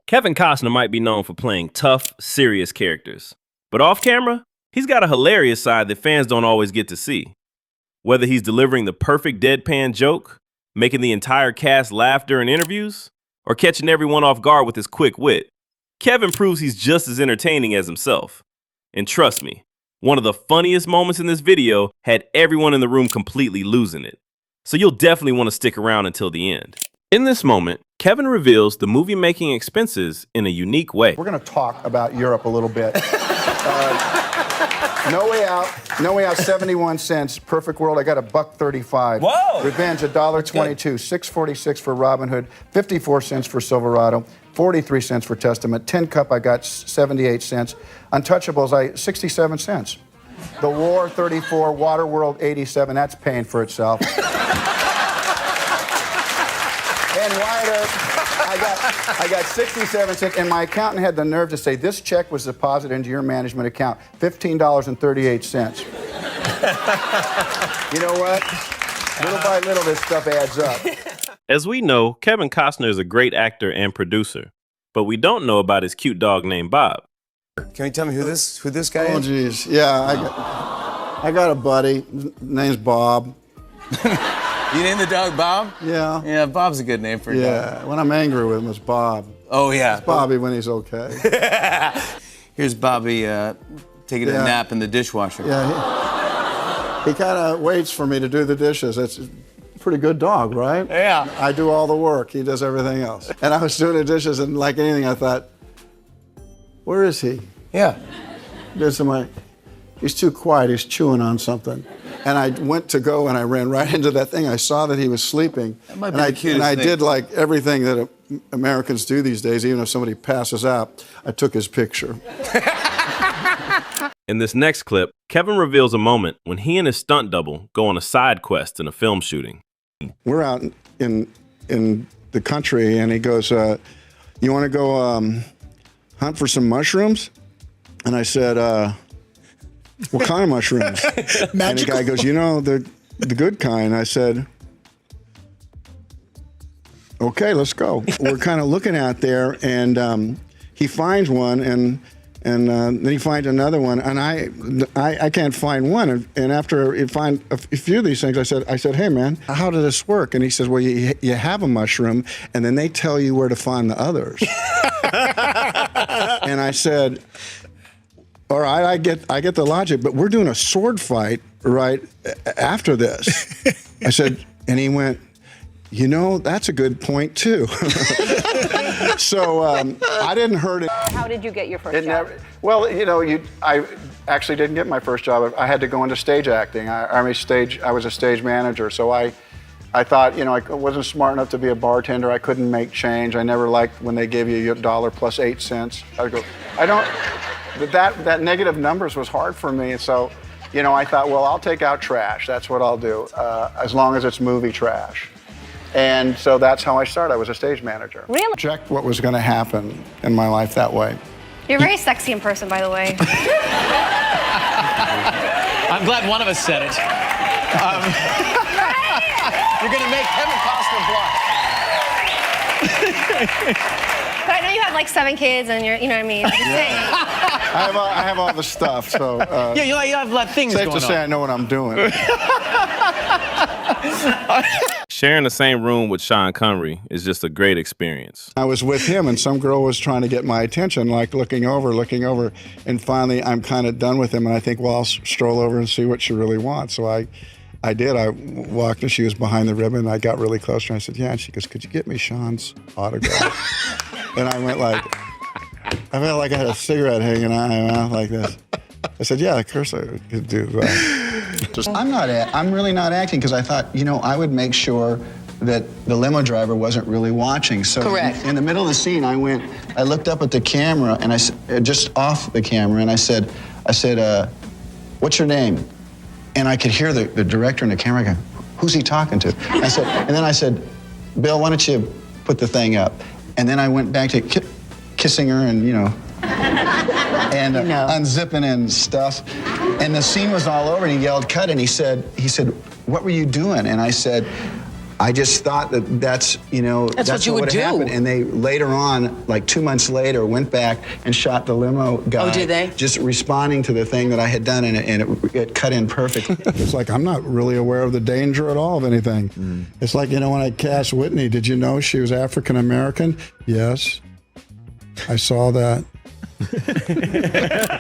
Kevin Costner might be known for playing tough, serious characters. But off camera, he's got a hilarious side that fans don't always get to see. Whether he's delivering the perfect deadpan joke, making the entire cast laugh during interviews, or catching everyone off guard with his quick wit, Kevin proves he's just as entertaining as himself. And trust me, one of the funniest moments in this video had everyone in the room completely losing it. So you'll definitely want to stick around until the end. In this moment, Kevin reveals the movie-making expenses in a unique way. We're going to talk about Europe a little bit. No Way Out, 71 cents. Perfect World, I got $1.35. Whoa! Revenge, $1.22. $6.46 for Robin Hood, 54 cents for Silverado, 43 cents for Testament. Tin Cup, I got 78 cents. Untouchables, 67 cents. The War, 34. Waterworld, 87. That's paying for itself. And Wyatt Earp, I got 67 cents, and my accountant had the nerve to say, this check was deposited into your management account, $15.38. You know what? Little by little, this stuff adds up. As we know, Kevin Costner is a great actor and producer, but we don't know about his cute dog named Bob. Can you tell me who this guy Oh, is? geez. Yeah, I got a buddy. Name's Bob. You named the dog Bob? Yeah. Yeah, Bob's a good name for a dog. Yeah, when I'm angry with him, it's Bob. Oh, yeah. It's Bobby when he's okay. Here's Bobby taking a nap in the dishwasher. Yeah, he kind of waits for me to do the dishes. It's a pretty good dog, right? Yeah. I do all the work. He does everything else. And I was doing the dishes, and like anything, I thought, where is he? Yeah. He's too quiet. He's chewing on something. And I went to go, and I ran right into that thing. I saw that he was sleeping. That might be the cutest and I thing. did like everything that Americans do these days. Even if somebody passes out, I took his picture. In this next clip, Kevin reveals a moment when he and his stunt double go on a side quest in a film shooting. We're out in the country, and he goes, you want to go hunt for some mushrooms? And I said, what kind of mushrooms? And the guy goes, you know, the good kind. I said, okay, let's go. We're kind of looking out there, and he finds one, and then he finds another one, and I can't find one. And after he find a few of these things, I said, hey man, how does this work? And he says, well, you have a mushroom, and then they tell you where to find the others. And I said, all right, I get the logic, but we're doing a sword fight right after this. I said, and he went, you know, that's a good point too. So I didn't hurt it. How did you get your first job? Well, you know, I actually didn't get my first job. I had to go into stage acting. I was a stage manager, so I thought, you know, I wasn't smart enough to be a bartender. I couldn't make change. I never liked when they gave you $1 plus 8 cents. I'd go, that negative numbers was hard for me. So, you know, I thought, well, I'll take out trash. That's what I'll do, as long as it's movie trash. And so that's how I started. I was a stage manager. Really? Checked what was going to happen in my life that way. You're very sexy in person, by the way. I'm glad one of us said it. You're going to make Kevin Costner blush. But I know you have like 7 kids, and you know what I mean? I'm just saying. I have all the stuff, so Yeah, you have a lot of things safe going to say on. I know what I'm doing. Sharing the same room with Sean Connery is just a great experience. I was with him, and some girl was trying to get my attention, like looking over, and finally I'm kind of done with him, and I think, well, I'll stroll over and see what she really wants. So I did. I walked, and she was behind the ribbon, and I got really close to her. I said, yeah, and she goes, could you get me Sean's autograph? And I went like, I felt like I had a cigarette hanging out of my mouth like this. I said, yeah, of course I could do that. I'm really not acting, because I thought, you know, I would make sure that the limo driver wasn't really watching. So Correct. In the middle of the scene, I looked up at the camera, and just off the camera, and I said, what's your name? And I could hear the director in the camera go, who's he talking to? And then I said, Bill, why don't you put the thing up? And then I went back to kissing her and, you know, and unzipping and stuff. And the scene was all over, and he yelled, cut, and he said, what were you doing? And I said, I just thought that's what you would would've do. happened. And they later on, like 2 months later, went back and shot the limo guy. Oh, did they? Just responding to the thing that I had done, and it cut in perfect. It's like I'm not really aware of the danger at all of anything. It's like, when I cast Whitney, did you know she was African American? Yes, I saw that.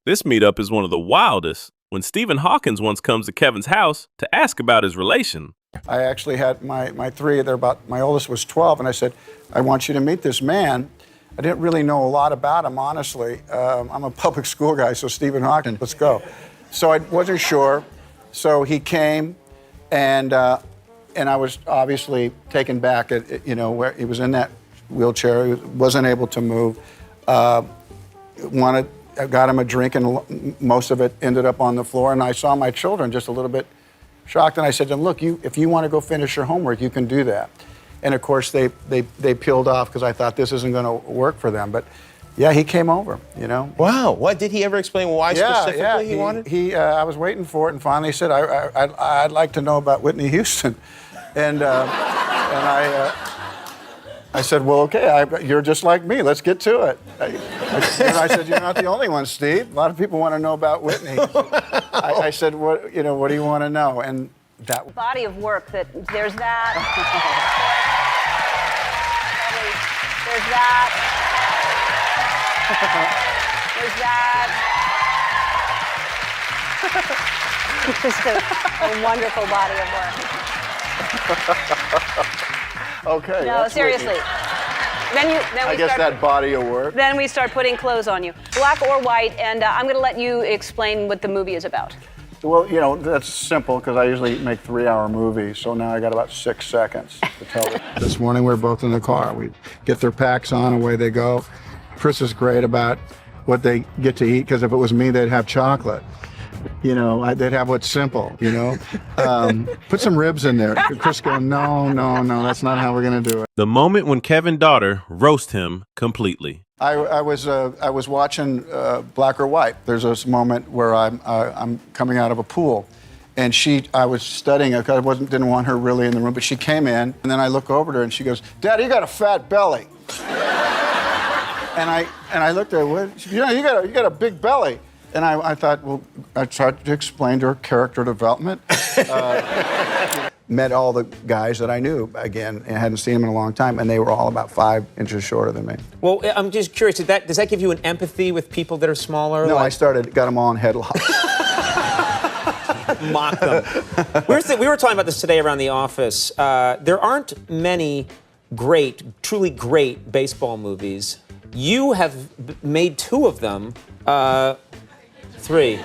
This meetup is one of the wildest when Stephen Hawkins once comes to Kevin's house to ask about his relation. I actually had my three, my oldest was 12, and I said, I want you to meet this man. I didn't really know a lot about him, honestly. I'm a public school guy, so Stephen Hawking, let's go. So I wasn't sure. So he came, and I was obviously taken back at, where he was in that wheelchair, he wasn't able to move. I got him a drink, and most of it ended up on the floor, and I saw my children just a little bit shocked, and I said to them, look, if you want to go finish your homework, you can do that. And of course, they peeled off because I thought this isn't going to work for them. But yeah, he came over, Wow. What, did he ever explain why specifically he wanted? I was waiting for it, and finally he said, I'd like to know about Whitney Houston. And I said, well, okay, you're just like me. Let's get to it. And I said, you're not the only one, Steve. A lot of people want to know about Whitney. I said, what do you want to know? And that body of work that there's that. There's that. There's that. Just a wonderful body of work. Okay. No, seriously. Then we I guess that body of work. Then we start putting clothes on you, black or white, and I'm going to let you explain what the movie is about. Well, that's simple because I usually make 3-hour movies, so now I got about 6 seconds to tell it. This morning we're both in the car. We get their packs on, away they go. Chris is great about what they get to eat because if it was me, they'd have chocolate. They'd have what's simple, Put some ribs in there. Chris goes, no, that's not how we're going to do it. The moment when Kevin's daughter roasts him completely. I was watching Black or White. There's this moment where I'm coming out of a pool, and I was studying her because I didn't want her really in the room, but she came in, and then I look over to her, and she goes, Dad, you got a fat belly. and I looked at her, what? You got a big belly. And I thought, well, I tried to explain to her character development. Met all the guys that I knew, again, and hadn't seen them in a long time, and they were all about 5 inches shorter than me. Well, I'm just curious, does that give you an empathy with people that are smaller? No, I got them all in headlocks. Mock them. We were talking about this today around the office. There aren't many truly great baseball movies. You have made 2 of them. 3.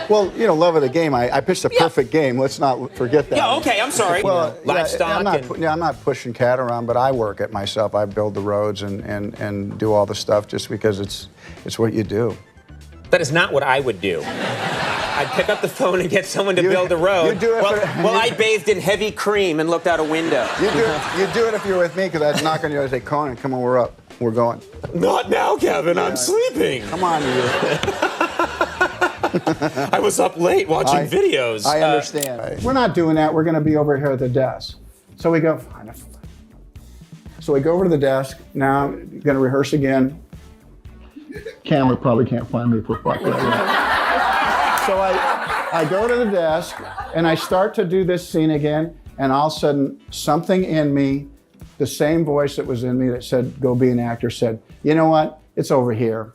Well, love of the game. I pitched a perfect game. Let's not forget that. Yeah, okay, I'm sorry. Well, livestock. I'm not pushing cat around, but I work it myself. I build the roads and do all the stuff just because it's what you do. That is not what I would do. I'd pick up the phone and get someone to build a road. You do it while I bathed in heavy cream and looked out a window. You do it if you're with me, because I'd knock on you and say, Conan, come on, we're up. We're going. Not now, Kevin. I'm sleeping. Come on, you. I was up late watching videos. I understand. We're not doing that. We're going to be over here at the desk. So we go, fine. So we go over to the desk. Now, going to rehearse again. Camera probably can't find me for fuck. So I go to the desk, and I start to do this scene again, and all of a sudden, something in me, the same voice that was in me that said, go be an actor, said, you know what? It's over here.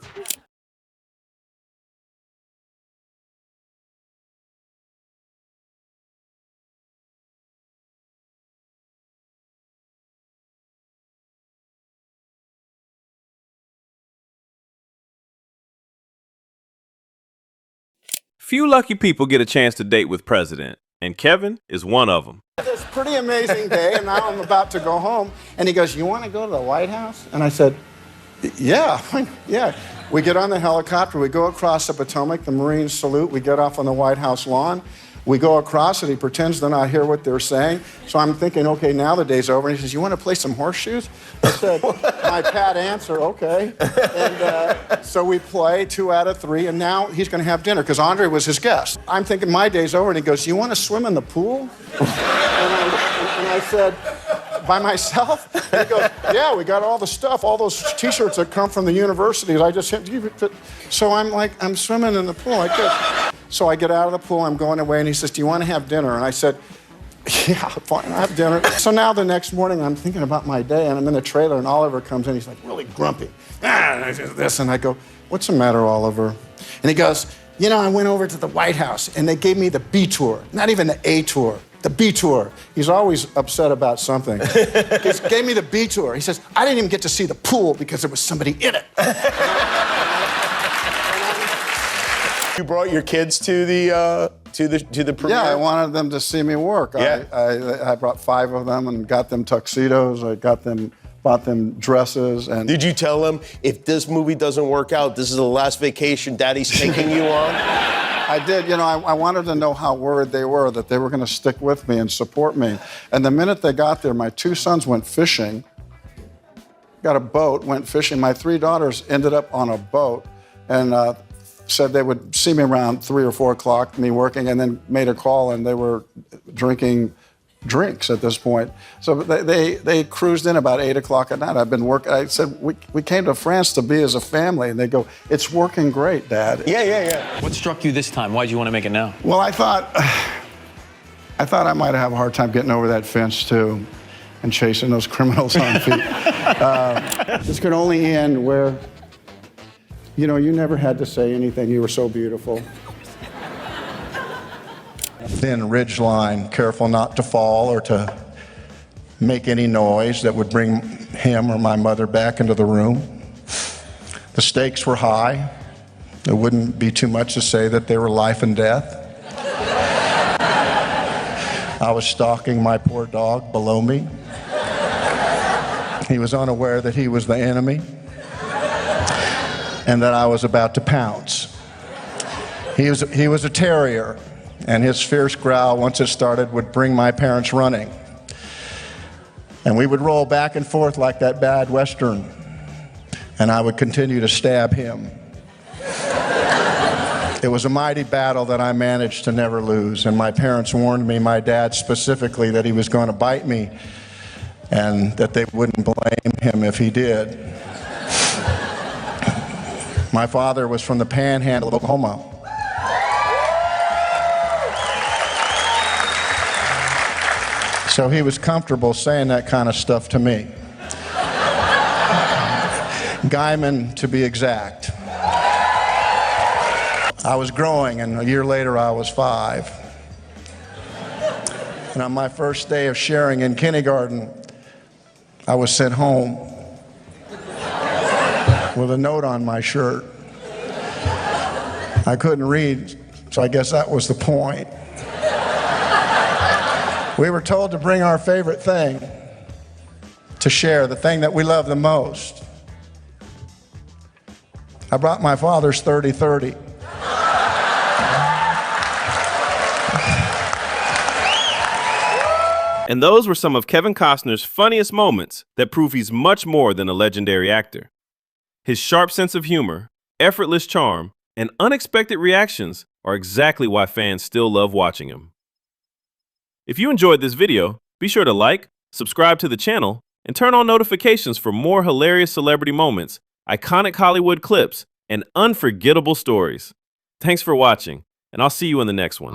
Few lucky people get a chance to date with President, and Kevin is one of them. This pretty amazing day, and now I'm about to go home. And he goes, you want to go to the White House? And I said, yeah. We get on the helicopter, we go across the Potomac, the Marines salute, we get off on the White House lawn. We go across it, he pretends to not hear what they're saying. So I'm thinking, okay, now the day's over. And he says, you want to play some horseshoes? I said, my pat answer, okay. And so we play 2 out of 3, and now he's going to have dinner, because Andre was his guest. I'm thinking my day's over, and he goes, you want to swim in the pool? And I said, By myself? And he goes, yeah, we got all the stuff, all those T-shirts that come from the universities. I just hit. So I'm like, I'm swimming in the pool. So I get out of the pool, I'm going away, and he says, do you want to have dinner? And I said, yeah, fine, I'll have dinner. So now the next morning, I'm thinking about my day, and I'm in the trailer, and Oliver comes in. He's like really grumpy. This, and I go, what's the matter, Oliver? And he goes, you know, I went over to the White House, and they gave me the B tour, not even the A tour, the B tour. He's always upset about something. He gave me the B tour. He says, I didn't even get to see the pool because there was somebody in it. You brought your kids to the premiere? Yeah, I wanted them to see me work. Yeah. I brought 5 of them and got them tuxedos. Bought them dresses. And Did you tell them, if this movie doesn't work out, this is the last vacation Daddy's taking you on? I did. You know, I wanted to know how worried they were that they were going to stick with me and support me. And the minute they got there, my 2 sons went fishing, got a boat, went fishing. My 3 daughters ended up on a boat and said they would see me around 3 or 4 o'clock, me working, and then made a call, and they were drinking drinks at this point. So they cruised in about 8 o'clock at night. I've been working. I said, we came to France to be as a family, and they go, it's working great, Dad. Yeah. What struck you this time? Why did you want to make it now? Well, I thought I might have a hard time getting over that fence, too, and chasing those criminals on feet. This could only end where, you know, you never had to say anything. You were so beautiful. Thin ridge line, careful not to fall or to make any noise that would bring him or my mother back into the room. The stakes were high. It wouldn't be too much to say that they were life and death. I was stalking my poor dog below me. He was unaware that he was the enemy and that I was about to pounce. He was a terrier, and his fierce growl, once it started, would bring my parents running. And we would roll back and forth like that bad Western, and I would continue to stab him. It was a mighty battle that I managed to never lose, and my parents warned me, my dad specifically, that he was going to bite me and that they wouldn't blame him if he did. My father was from the Panhandle of Oklahoma. So he was comfortable saying that kind of stuff to me. Guyman, to be exact. I was growing, and a year later I was 5. And on my first day of sharing in kindergarten, I was sent home with a note on my shirt. I couldn't read, so I guess that was the point. We were told to bring our favorite thing to share, the thing that we love the most. I brought my father's 30-30. And those were some of Kevin Costner's funniest moments that prove he's much more than a legendary actor. His sharp sense of humor, effortless charm, and unexpected reactions are exactly why fans still love watching him. If you enjoyed this video, be sure to like, subscribe to the channel, and turn on notifications for more hilarious celebrity moments, iconic Hollywood clips, and unforgettable stories. Thanks for watching, and I'll see you in the next one.